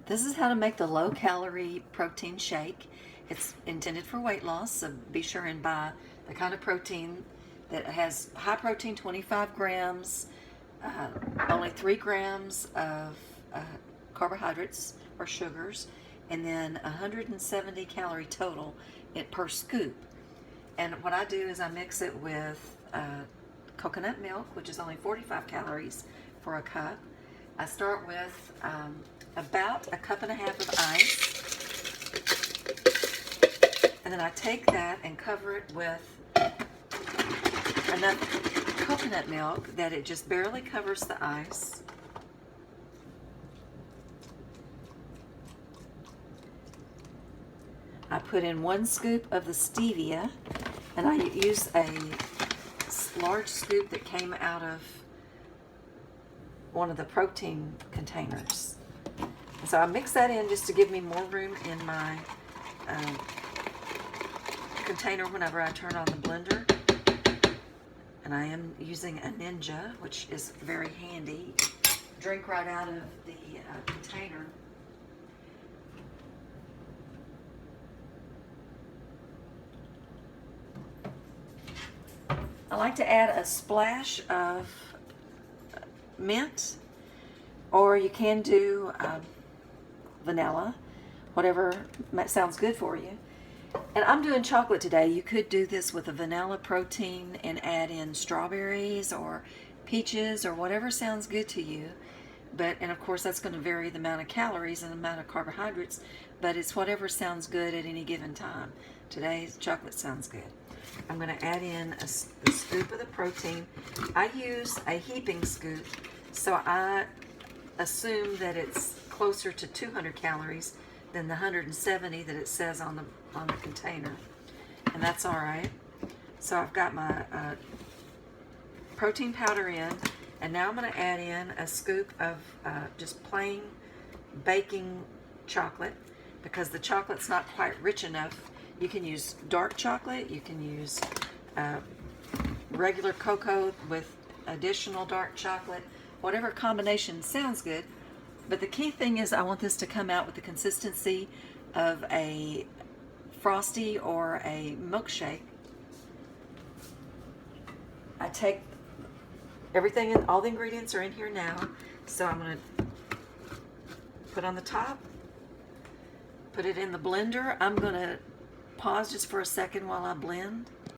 This is how to make the low-calorie protein shake. It's intended for weight loss, so be sure and buy the kind of protein that has high protein, 25 grams, only 3 grams of carbohydrates or sugars, and then 170 calorie total per scoop. And what I do is I mix it with coconut milk, which is only 45 calories for a cup. I start with about a cup and a half of ice, and then I take that and cover it with enough coconut milk that it just barely covers the ice. I put in 1 scoop of the stevia, and I use a large scoop that came out of one of the protein containers. And so I mix that in just to give me more room in my container whenever I turn on the blender. And I am using a Ninja, which is very handy. Drink right out of the container. I like to add a splash of mint, or you can do vanilla, whatever sounds good for you. And I'm doing chocolate today. You could do this with a vanilla protein and add in strawberries or peaches or whatever sounds good to you. And of course that's going to vary the amount of calories and the amount of carbohydrates, but it's whatever sounds good at any given time. Today's chocolate sounds good. I'm going to add in a scoop of the protein. I use a heaping scoop, so I assume that it's closer to 200 calories than the 170 that it says on the container, and that's all right. So I've got my protein powder in, and now I'm going to add in a scoop of just plain baking chocolate, because the chocolate's not quite rich enough. You can use dark chocolate, you can use regular cocoa with additional dark chocolate, whatever combination sounds good. But the key thing is I want this to come out with the consistency of a Frosty or a milkshake. I take everything in, all the ingredients are in here now, so I'm going to put on the top, put it in the blender. I'm going to pause just for a second while I blend.